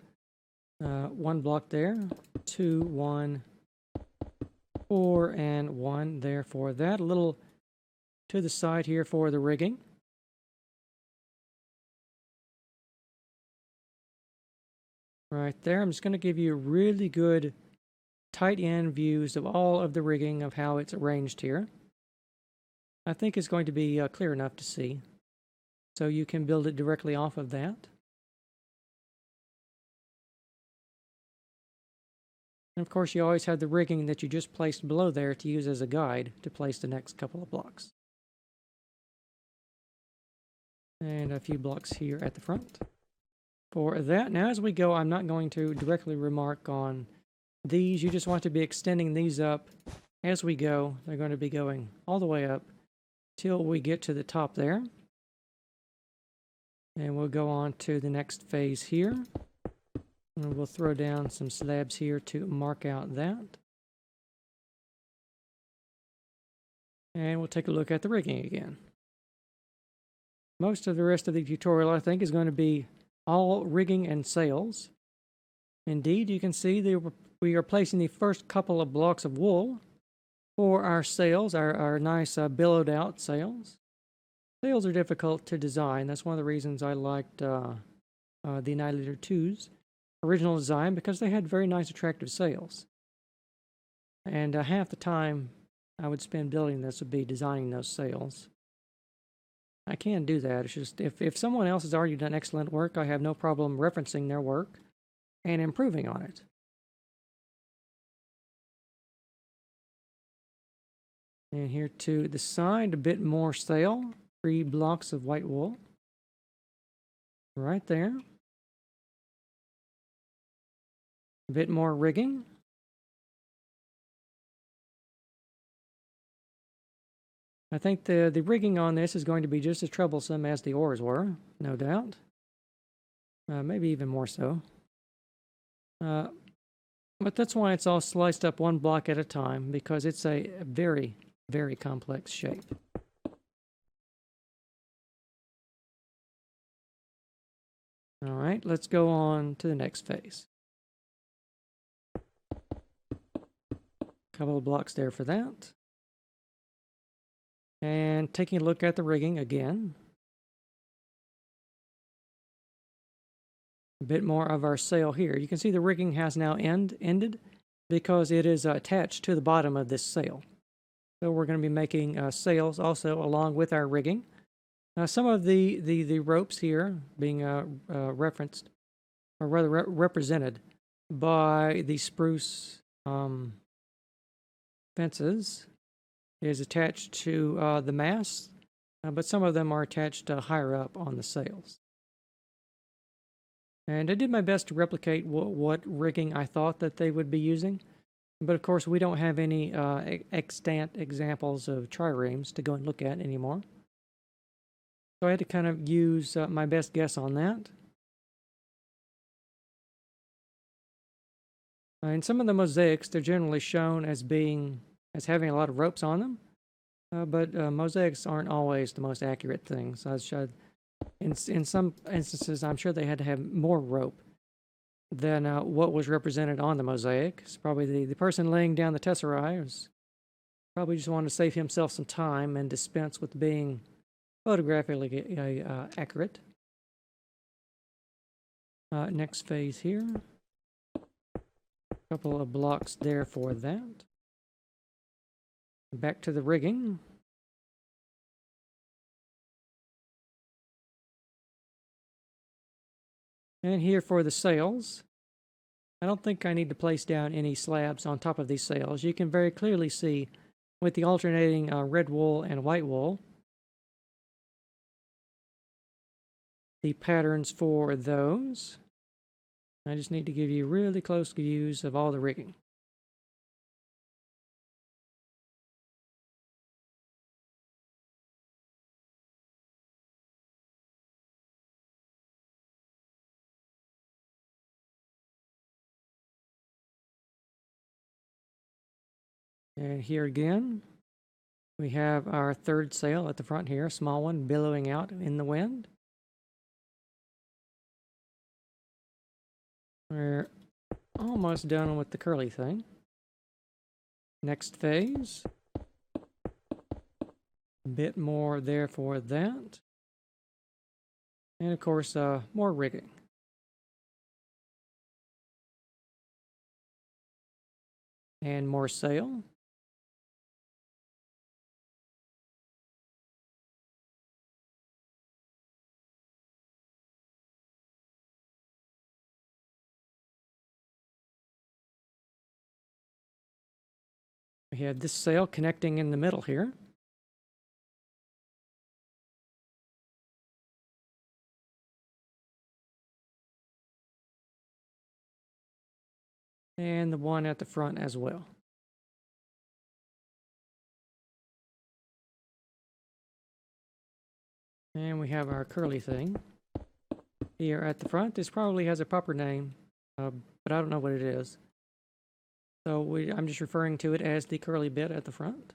1 block there, 2, 1, 4, and 1 there for that. A little to the side here for the rigging. Right there. I'm just going to give you really good tight end views of all of the rigging of how it's arranged here. I think it's going to be clear enough to see. So you can build it directly off of that. And of course, you always have the rigging that you just placed below there to use as a guide to place the next couple of blocks. And a few blocks here at the front. For that, now as we go, I'm not going to directly remark on these. You just want to be extending these up as we go. They're going to be going all the way up till we get to the top there. And we'll go on to the next phase here. And we'll throw down some slabs here to mark out that. And we'll take a look at the rigging again. Most of the rest of the tutorial, I think, is going to be all rigging and sails. Indeed, you can see that we are placing the first couple of blocks of wool for our sails, our nice billowed out sails. Sails are difficult to design. That's one of the reasons I liked the Annihilator 2's original design, because they had very nice attractive sails. And half the time I would spend building this would be designing those sails. I can do that. It's just if someone else has already done excellent work, I have no problem referencing their work and improving on it. And here to the side, a bit more sail, 3 blocks of white wool. Right there. A bit more rigging. I think the rigging on this is going to be just as troublesome as the oars were, no doubt. Maybe even more so. But that's why it's all sliced up 1 block at a time, because it's a very, very complex shape. All right, let's go on to the next phase. Couple of blocks there for that. And taking a look at the rigging again. A bit more of our sail here. You can see the rigging has now ended because it is attached to the bottom of this sail. So we're going to be making sails also along with our rigging. Some of the ropes here being referenced, or rather represented by the spruce fences, is attached to the mast, but some of them are attached higher up on the sails. And I did my best to replicate what rigging I thought that they would be using. But of course, we don't have any extant examples of triremes to go and look at anymore. So I had to kind of use my best guess on that. In some of the mosaics, they're generally shown as having a lot of ropes on them, but mosaics aren't always the most accurate things. In some instances, I'm sure they had to have more rope than what was represented on the mosaic. It's probably the person laying down the tesserae was probably just wanted to save himself some time and dispense with being photographically accurate. Next phase here. Couple of blocks there for that. Back to the rigging. And here for the sails. I don't think I need to place down any slabs on top of these sails. You can very clearly see with the alternating red wool and white wool the patterns for those. I just need to give you really close views of all the rigging. And here again, we have our third sail at the front here, a small one billowing out in the wind. We're almost done with the curly thing. Next phase. A bit more there for that. And of course, more rigging. And more sail. We have this sail connecting in the middle here. And the one at the front as well. And we have our curly thing here at the front. This probably has a proper name, but I don't know what it is. So I'm just referring to it as the curly bit at the front.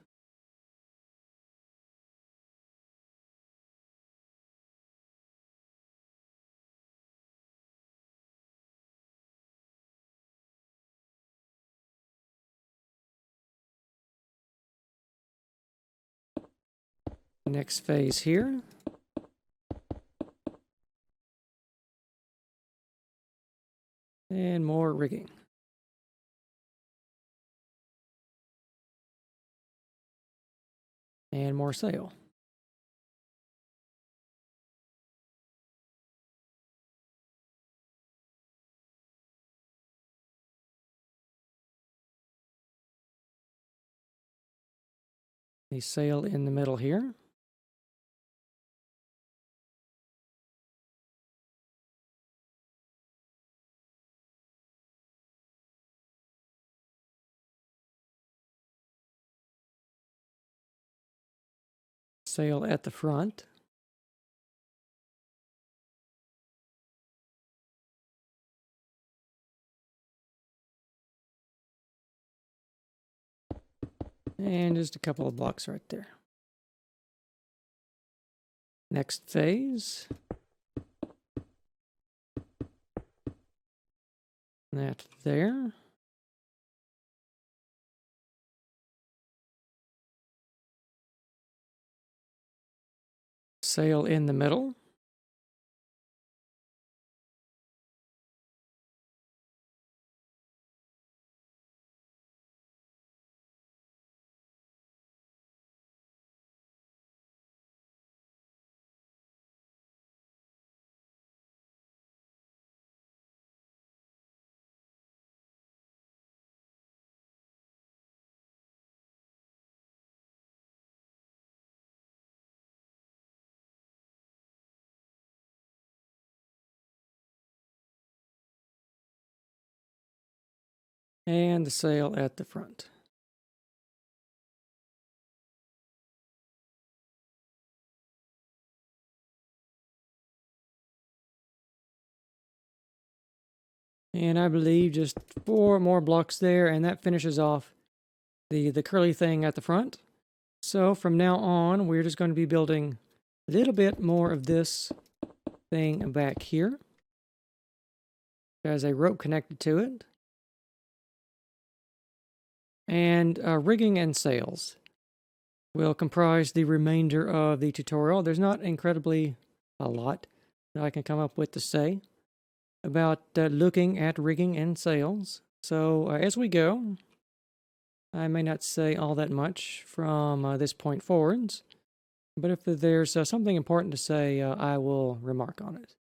Next phase here. And more rigging. And more sail. A sail in the middle here. Sail at the front. And just a couple of blocks right there. Next phase. That there. Sail in the middle. and the sail at the front. And I believe just 4 more blocks there, and that finishes off the curly thing at the front. So from now on, we're just going to be building a little bit more of this thing back here. There's a rope connected to it. And rigging and sails will comprise the remainder of the tutorial. There's not incredibly a lot that I can come up with to say about looking at rigging and sails. So as we go, I may not say all that much from this point forwards, but if there's something important to say, I will remark on it.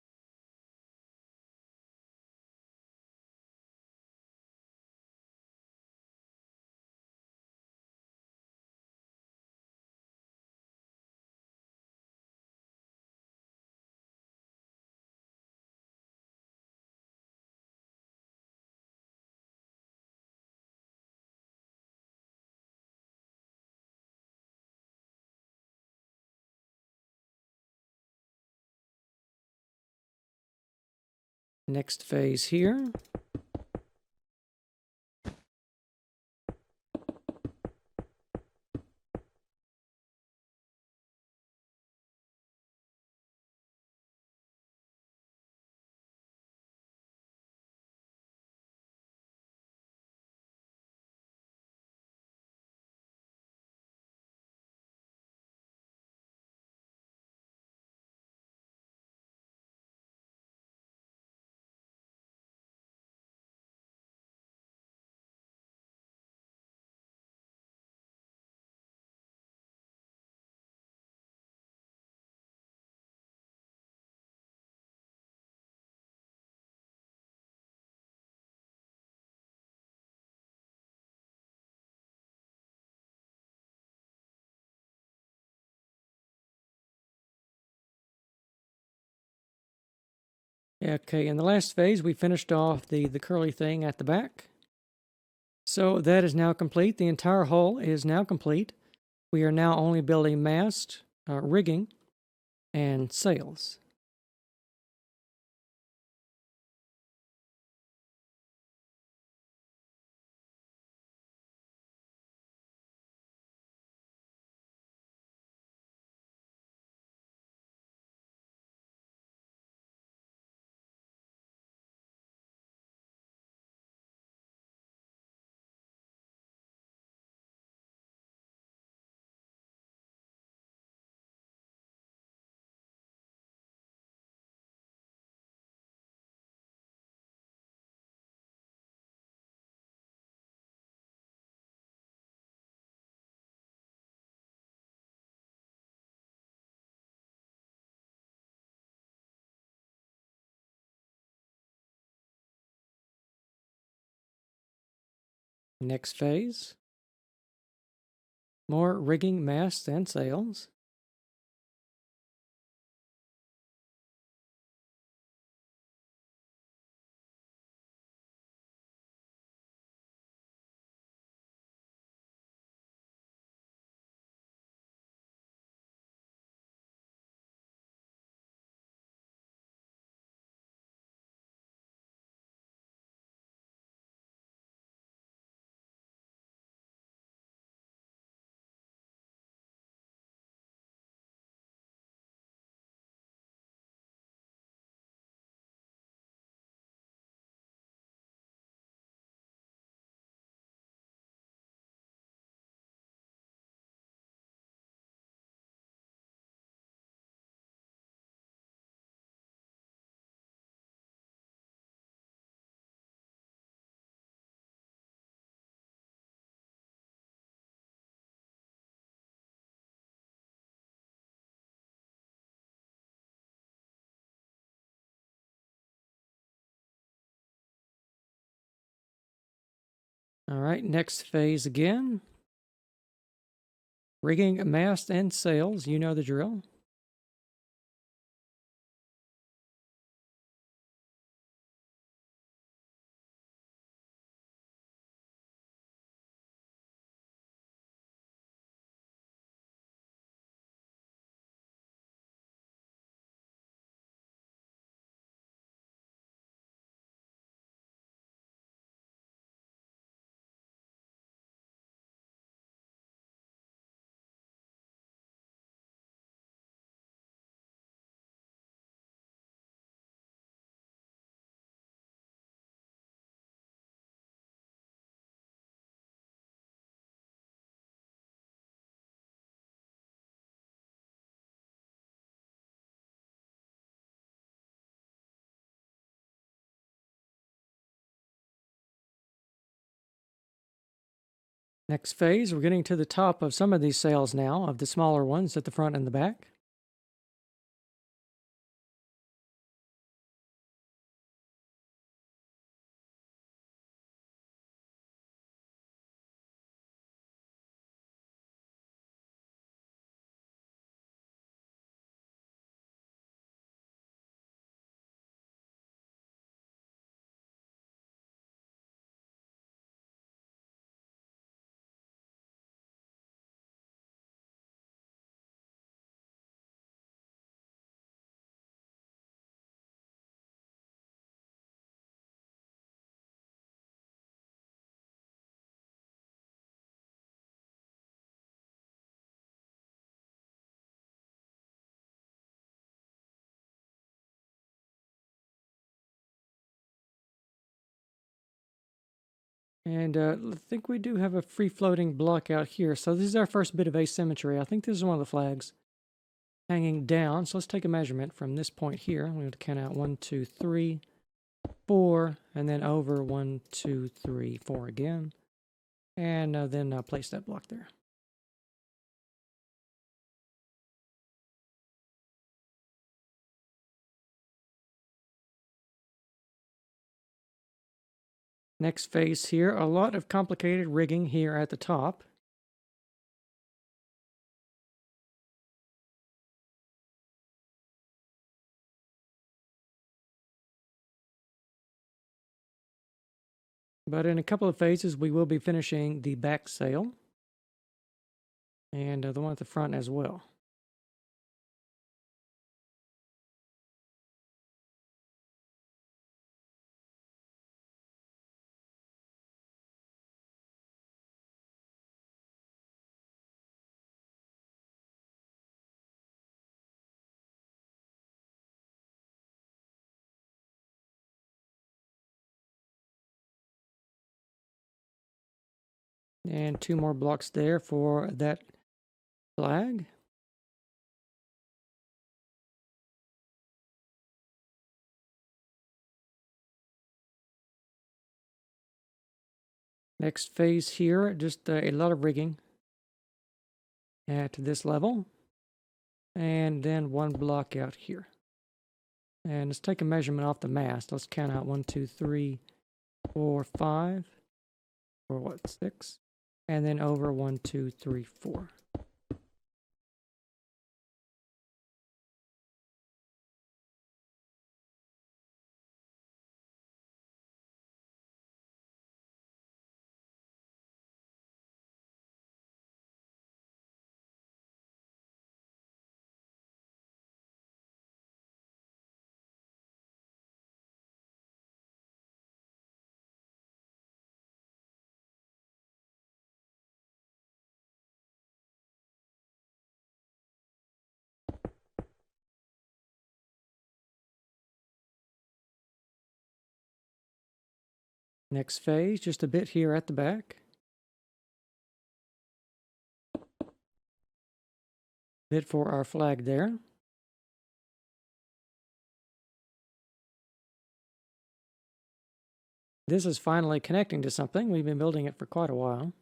Next phase here. Okay, in the last phase, we finished off the curly thing at the back. So that is now complete. The entire hull is now complete. We are now only building mast, rigging, and sails. Next phase, more rigging, masts, and sails. All right, next phase again. Rigging, mast, and sails. You know the drill. Next phase, we're getting to the top of some of these sails now, of the smaller ones at the front and the back. And I think we do have a free-floating block out here. So this is our first bit of asymmetry. I think this is one of the flags hanging down. So let's take a measurement from this point here. I'm going to count out 1, 2, 3, 4, and then over 1, 2, 3, 4 again. And then place that block there. Next phase here, a lot of complicated rigging here at the top. But in a couple of phases, we will be finishing the back sail and the one at the front as well. And 2 more blocks there for that flag. Next phase here, just a lot of rigging at this level. And then 1 block out here. And let's take a measurement off the mast. Let's count out 1, 2, 3, 4, 5, or what, 6? And then over 1, 2, 3, 4. Next phase, just a bit here at the back. Bit for our flag there. This is finally connecting to something. We've been building it for quite a while.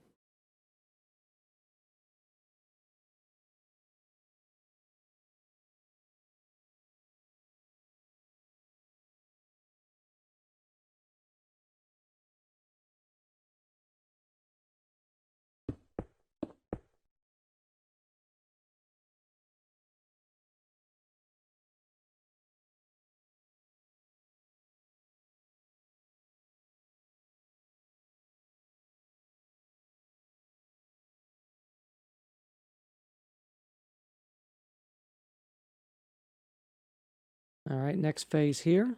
All right, next phase here.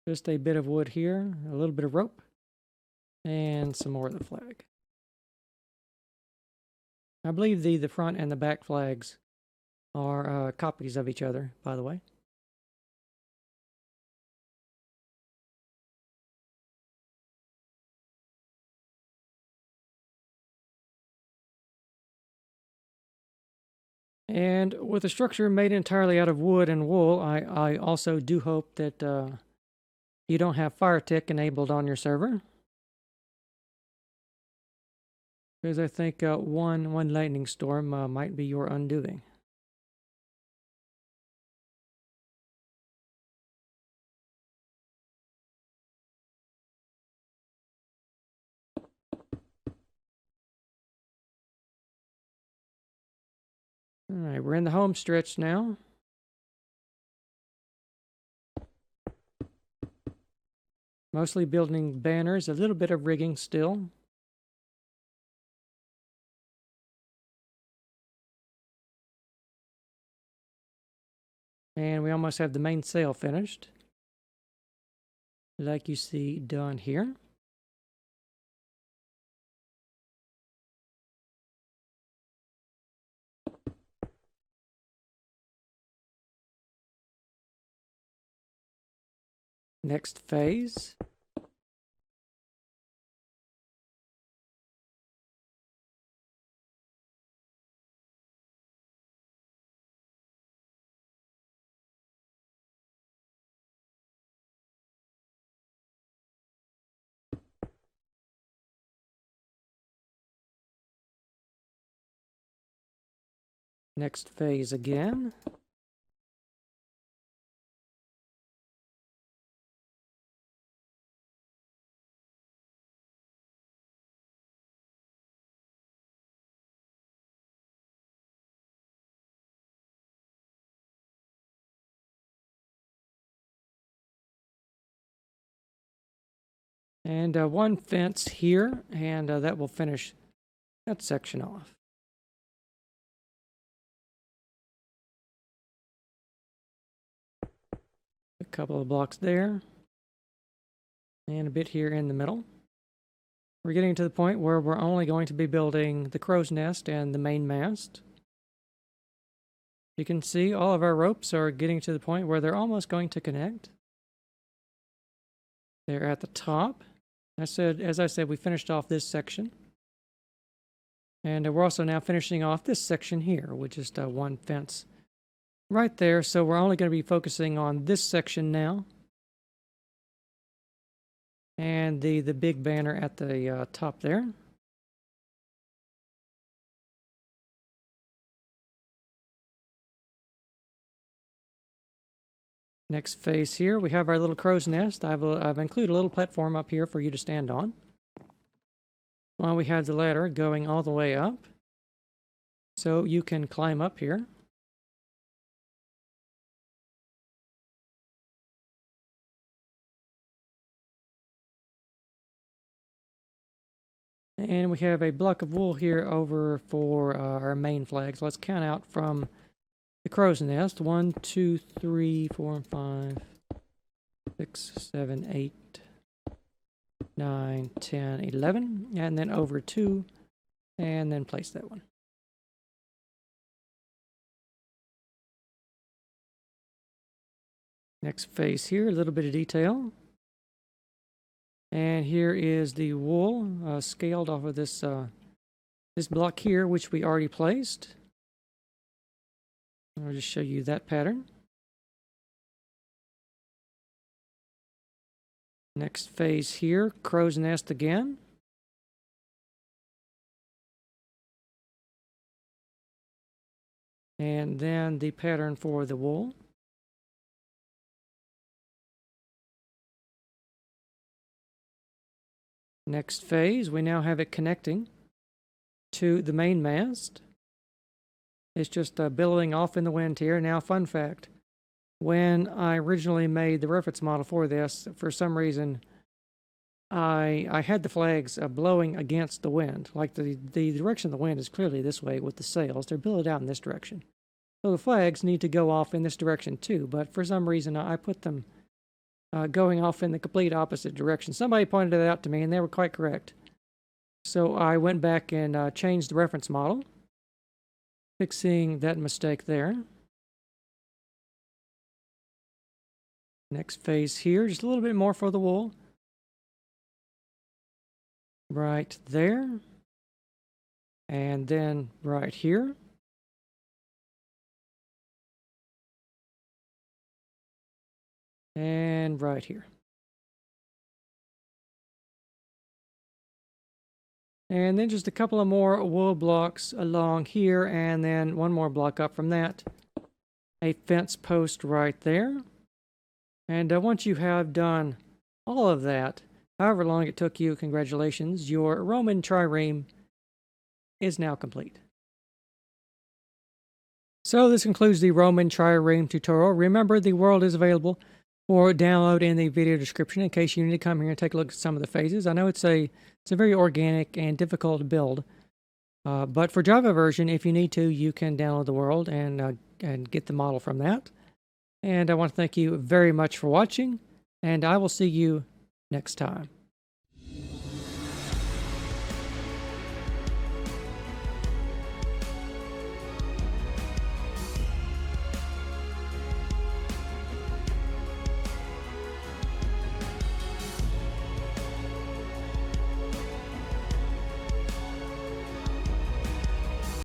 Just a bit of wood here, a little bit of rope, and some more of the flag. I believe the front and the back flags are copies of each other, by the way. And with a structure made entirely out of wood and wool, I also do hope that you don't have fire tick enabled on your server. because I think one lightning storm might be your undoing. All right, we're in the home stretch now. Mostly building banners, a little bit of rigging still. And we almost have the main sail finished, like you see done here. Next phase. Next phase again. And one fence here, and that will finish that section off. A couple of blocks there, and a bit here in the middle. We're getting to the point where we're only going to be building the crow's nest and the main mast. You can see all of our ropes are getting to the point where they're almost going to connect. They're at the top. As I said, we finished off this section. And we're also now finishing off this section here, which is one fence right there. So we're only going to be focusing on this section now. And the big banner at the top there. Next phase here, we have our little crow's nest. I've included a little platform up here for you to stand on. Well, we have the ladder going all the way up. So you can climb up here. And we have a block of wool here over for our main flags. Let's count out from the crow's nest. 1, 2, 3, 4, 5, 6, 7, 8, 9, 10, 11. And then over 2. And then place that one. Next phase here, a little bit of detail. And here is the wool scaled off of this this block here, which we already placed. I'll just show you that pattern. Next phase here, crow's nest again. And then the pattern for the wool. Next phase, we now have it connecting to the main mast. It's just billowing off in the wind here. Now, fun fact, when I originally made the reference model for this, for some reason, I had the flags blowing against the wind. Like the direction of the wind is clearly this way with the sails. They're billowed out in this direction. So the flags need to go off in this direction too, but for some reason I put them going off in the complete opposite direction. Somebody pointed it out to me and they were quite correct. So I went back and changed the reference model, fixing that mistake there. Next phase here, just a little bit more for the wool. Right there. And then right here. And right here. And then just a couple of more wool blocks along here, and then one more block up from that. A fence post right there. And once you have done all of that, however long it took you, congratulations, your Roman trireme is now complete. So this concludes the Roman trireme tutorial. Remember, the world is available for download in the video description in case you need to come here and take a look at some of the phases. I know it's a very organic and difficult build, but for Java version, if you need to, you can download the world and get the model from that. And I want to thank you very much for watching, and I will see you next time.